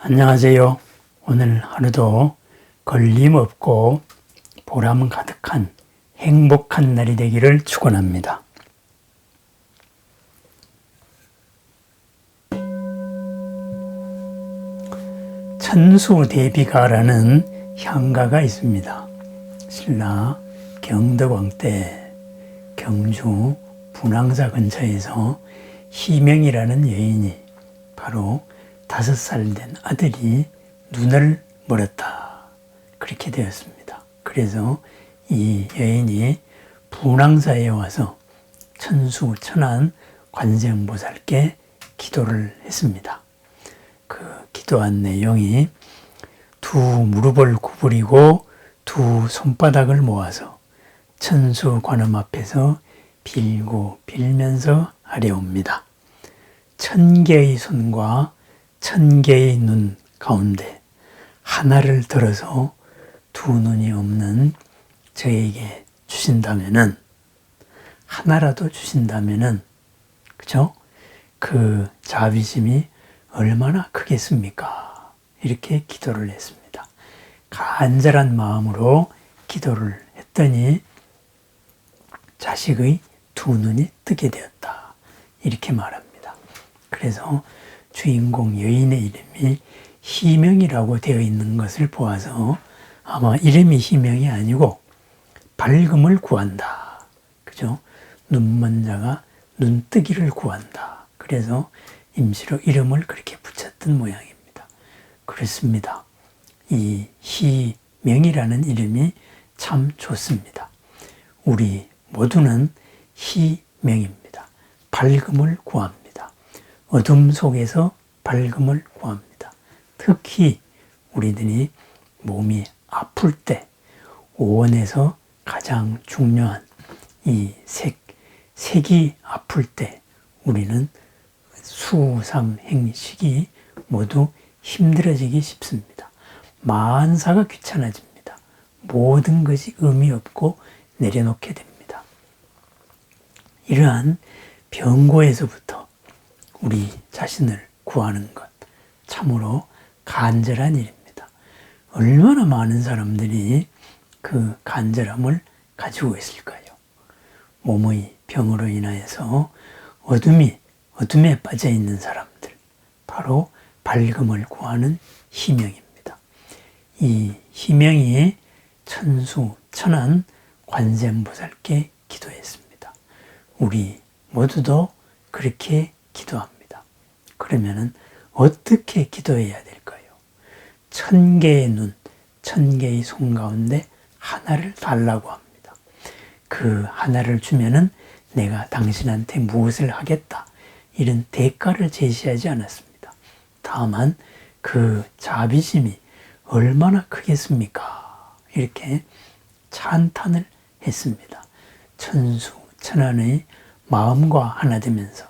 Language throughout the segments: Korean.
안녕하세요. 오늘 하루도 걸림없고 보람 가득한 행복한 날이 되기를 축원합니다. 천수대비가라는 향가가 있습니다. 신라 경덕왕 때 경주 분황사 근처에서 희명이라는 여인이 바로 5살 된 아들이 눈을 멀었다. 그렇게 되었습니다. 그래서 이 여인이 분황사에 와서 천수천안 관세음보살께 기도를 했습니다. 그 기도한 내용이 두 무릎을 구부리고 두 손바닥을 모아서 천수 관음 앞에서 빌고 빌면서 아뢰옵니다. 1000개의 손과 1000개의 눈 가운데 하나를 들어서 두 눈이 없는 저에게 주신다면은, 하나라도 주신다면은, 그죠? 그 자비심이 얼마나 크겠습니까? 이렇게 기도를 했습니다. 간절한 마음으로 기도를 했더니 자식의 두 눈이 뜨게 되었다. 이렇게 말합니다. 그래서 주인공 여인의 이름이 희명이라고 되어 있는 것을 보아서 아마 이름이 희명이 아니고 밝음을 구한다. 그죠? 눈먼 자가 눈뜨기를 구한다. 그래서 임시로 이름을 그렇게 붙였던 모양입니다. 그렇습니다. 이 희명이라는 이름이 참 좋습니다. 우리 모두는 희명입니다. 밝음을 구합니다. 어둠 속에서 밝음을 구합니다. 특히 우리들이 몸이 아플 때 오원에서 가장 중요한 이 색이 아플 때 우리는 수상행식이 모두 힘들어지기 쉽습니다. 만사가 귀찮아집니다. 모든 것이 의미 없고 내려놓게 됩니다. 이러한 병고에서부터 우리 자신을 구하는 것 참으로 간절한 일입니다. 얼마나 많은 사람들이 그 간절함을 가지고 있을까요? 몸의 병으로 인하여서 어둠에 빠져 있는 사람들, 바로 밝음을 구하는 희명입니다. 이 희명이 천수천안 관세음보살께 기도했습니다. 우리 모두도 그렇게 기도합니다. 그러면은 어떻게 기도해야 될까요? 1000개의 눈, 1000개의 손 가운데 하나를 달라고 합니다. 그 하나를 주면은 내가 당신한테 무엇을 하겠다. 이런 대가를 제시하지 않았습니다. 다만 그 자비심이 얼마나 크겠습니까? 이렇게 찬탄을 했습니다. 천수천안의 마음과 하나 되면서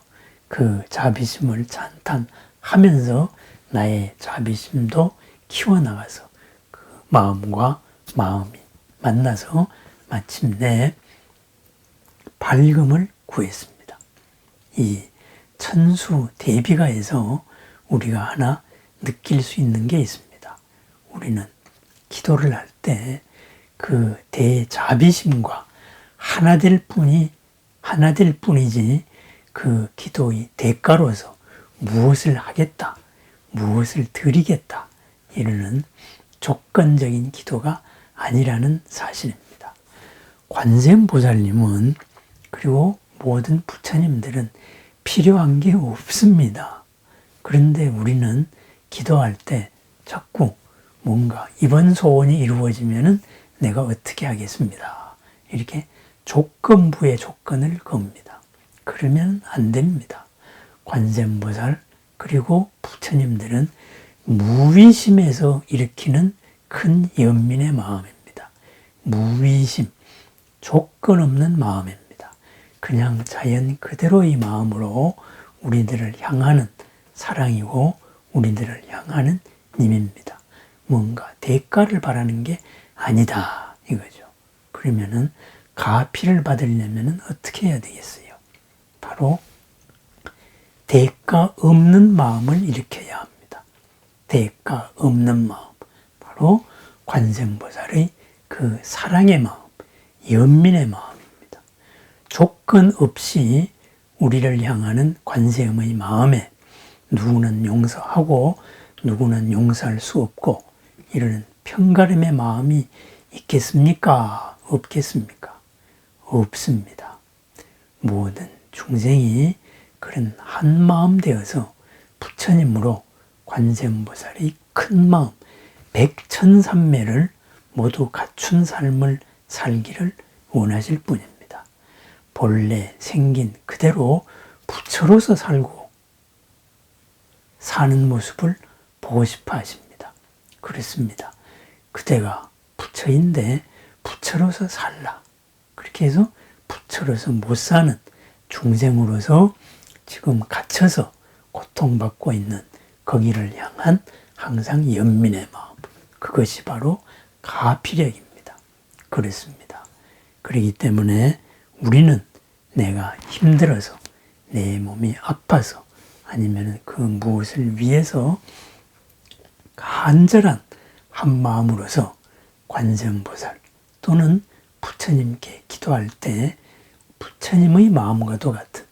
그 자비심을 찬탄하면서 나의 자비심도 키워나가서 그 마음과 마음이 만나서 마침내 밝음을 구했습니다. 이 천수대비가에서 우리가 하나 느낄 수 있는 게 있습니다. 우리는 기도를 할 때 그 대자비심과 하나 될 뿐이지 그 기도의 대가로서 무엇을 하겠다, 무엇을 드리겠다 이러는 조건적인 기도가 아니라는 사실입니다. 관세음보살님은 그리고 모든 부처님들은 필요한 게 없습니다. 그런데 우리는 기도할 때 자꾸 뭔가 이번 소원이 이루어지면은 내가 어떻게 하겠습니다. 이렇게 조건부의 조건을 겁니다. 그러면 안 됩니다. 관세음보살 그리고 부처님들은 무의심에서 일으키는 큰 연민의 마음입니다. 무의심, 조건 없는 마음입니다. 그냥 자연 그대로의 마음으로 우리들을 향하는 사랑이고 우리들을 향하는 님입니다. 뭔가 대가를 바라는 게 아니다 이거죠. 그러면은 가피를 받으려면 어떻게 해야 되겠어요? 바로 대가 없는 마음을 일으켜야 합니다. 대가 없는 마음, 바로 관세음보살의 그 사랑의 마음, 연민의 마음입니다. 조건 없이 우리를 향하는 관세음의 마음에 누구는 용서하고 누구는 용서할 수 없고 이러는 편가름의 마음이 있겠습니까? 없겠습니까? 없습니다. 모든 중생이 그런 한 마음 되어서 부처님으로 관세음보살의 큰 마음, 백천삼매를 모두 갖춘 삶을 살기를 원하실 뿐입니다. 본래 생긴 그대로 부처로서 살고 사는 모습을 보고 싶어 하십니다. 그렇습니다. 그대가 부처인데 부처로서 살라. 그렇게 해서 부처로서 못 사는 중생으로서 지금 갇혀서 고통받고 있는 거기를 향한 항상 연민의 마음. 그것이 바로 가피력입니다. 그렇습니다. 그렇기 때문에 우리는 내가 힘들어서 내 몸이 아파서 아니면 그 무엇을 위해서 간절한 한 마음으로서 관세음보살 또는 부처님께 기도할 때 부처님의 마음과도 같은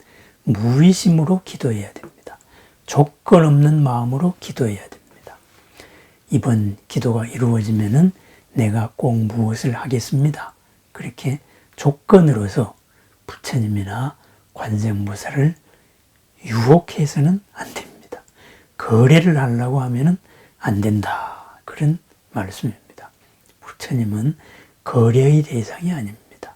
무의심으로 기도해야 됩니다. 조건 없는 마음으로 기도해야 됩니다. 이번 기도가 이루어지면은 내가 꼭 무엇을 하겠습니다. 그렇게 조건으로서 부처님이나 관세음보살을 유혹해서는 안 됩니다. 거래를 하려고 하면은 안 된다. 그런 말씀입니다. 부처님은 거래의 대상이 아닙니다.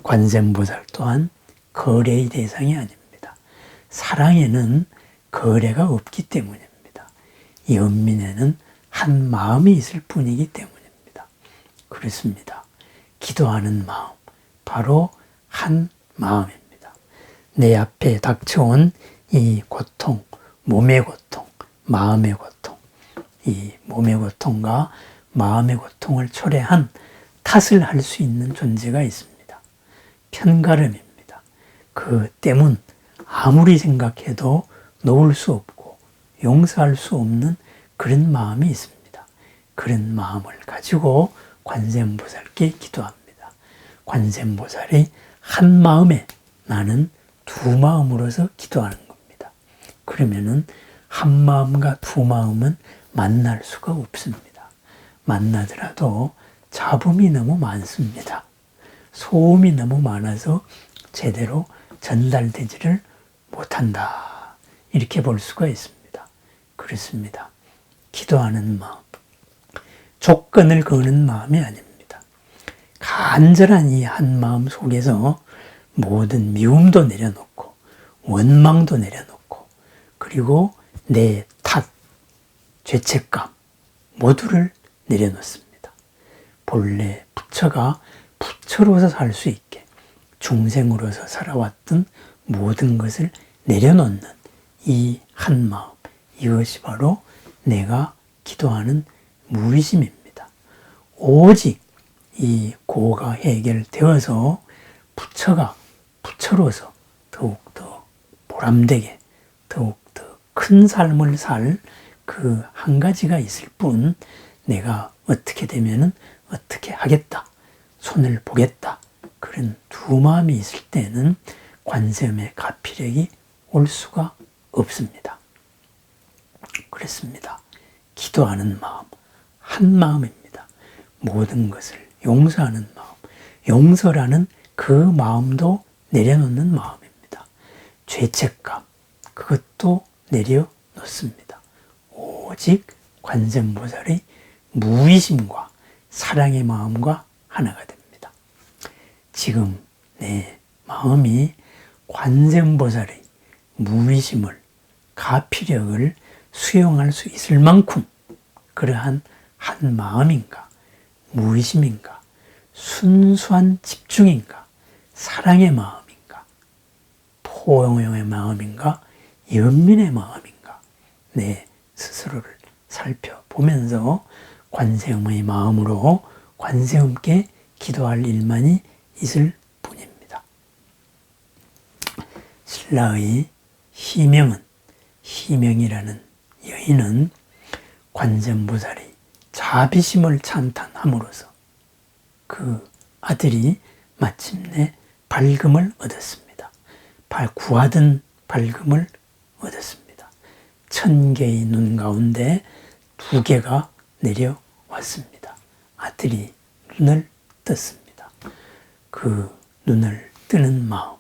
관세음보살 또한 거래의 대상이 아닙니다. 사랑에는 거래가 없기 때문입니다. 연민에는 한 마음이 있을 뿐이기 때문입니다. 그렇습니다. 기도하는 마음, 바로 한 마음입니다. 내 앞에 닥쳐온 이 고통, 몸의 고통, 마음의 고통, 이 몸의 고통과 마음의 고통을 초래한 탓을 할 수 있는 존재가 있습니다. 편가름입니다. 그 때문 아무리 생각해도 놓을 수 없고 용서할 수 없는 그런 마음이 있습니다. 그런 마음을 가지고 관세음보살께 기도합니다. 관세음보살의 한 마음에 나는 두 마음으로서 기도하는 겁니다. 그러면은 한 마음과 두 마음은 만날 수가 없습니다. 만나더라도 잡음이 너무 많습니다. 소음이 너무 많아서 제대로 전달되지를 못한다. 이렇게 볼 수가 있습니다. 그렇습니다. 기도하는 마음, 조건을 거는 마음이 아닙니다. 간절한 이 한 마음 속에서 모든 미움도 내려놓고 원망도 내려놓고 그리고 내 탓, 죄책감 모두를 내려놓습니다. 본래 부처가 부처로서 살 수 있게 중생으로서 살아왔던 모든 것을 내려놓는 이 한 마음, 이것이 바로 내가 기도하는 무의심입니다. 오직 이 고가 해결되어서 부처가 부처로서 더욱더 보람되게 더욱더 큰 삶을 살 그 한 가지가 있을 뿐 내가 어떻게 되면은 어떻게 하겠다, 손을 보겠다 그런 두 마음이 있을 때는 관세음의 가피력이 올 수가 없습니다. 그렇습니다. 기도하는 마음, 한 마음입니다. 모든 것을 용서하는 마음, 용서라는 그 마음도 내려놓는 마음입니다. 죄책감, 그것도 내려놓습니다. 오직 관세음보살의 무의심과 사랑의 마음과 하나가 됩니다. 지금 내 마음이 관세음보살의 무의심을, 가피력을 수용할 수 있을 만큼 그러한 한 마음인가, 무의심인가, 순수한 집중인가, 사랑의 마음인가, 포용의 마음인가, 연민의 마음인가, 내 스스로를 살펴보면서 관세음의 마음으로 관세음께 기도할 일만이 있을 뿐입니다. 신라의 희명은, 희명이라는 여인은 관세음보살이 자비심을 찬탄함으로써 그 아들이 마침내 밝음을 얻었습니다. 구하던 밝음을 얻었습니다. 1000개의 눈 가운데 2개가 내려왔습니다. 아들이 눈을 떴습니다. 그 눈을 뜨는 마음,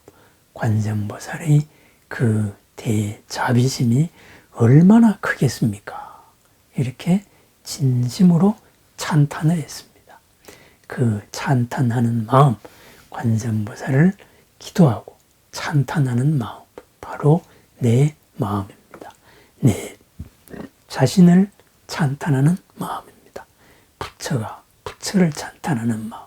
관세음보살의 그 대자비심이 얼마나 크겠습니까? 이렇게 진심으로 찬탄을 했습니다. 그 찬탄하는 마음, 관세음보살을 기도하고 찬탄하는 마음, 바로 내 마음입니다. 내 자신을 찬탄하는 마음입니다. 부처가 부처를 찬탄하는 마음,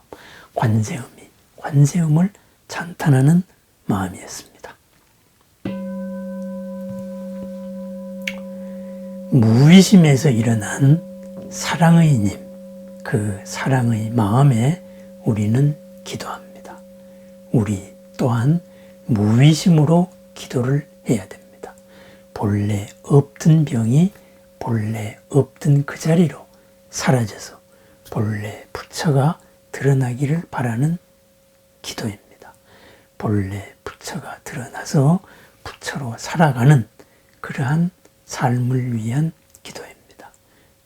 관세음이 관세음을 찬탄하는 마음이었습니다. 무의심에서 일어난 사랑의 님, 그 사랑의 마음에 우리는 기도합니다. 우리 또한 무의심으로 기도를 해야 됩니다. 본래 없던 병이 본래 없던 그 자리로 사라져서 본래 부처가 드러나기를 바라는 기도입니다. 본래 부처가 드러나서 부처로 살아가는 그러한 삶을 위한 기도입니다.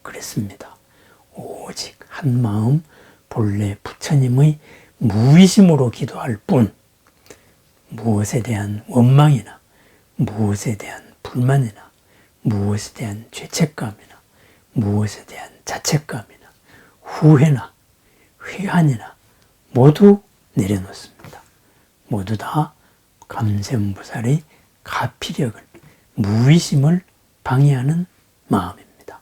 그랬습니다. 오직 한 마음 본래 부처님의 무의심으로 기도할 뿐 무엇에 대한 원망이나 무엇에 대한 불만이나 무엇에 대한 죄책감이나 무엇에 대한 자책감이나 후회나 회한이나 모두 내려놓습니다. 모두 다 감세음보살의 가피력을 무의심을 방해하는 마음입니다.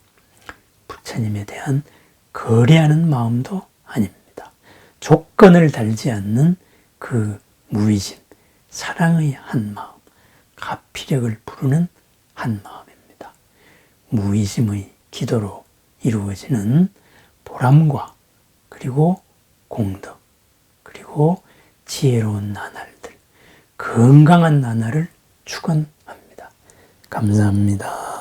부처님에 대한 거래하는 마음도 아닙니다. 조건을 달지 않는 그 무의심, 사랑의 한 마음, 가피력을 부르는 한 마음입니다. 무의심의 기도로 이루어지는 보람과 그리고 공덕, 그리고 지혜로운 나날들, 건강한 나날을 축원합니다. 감사합니다.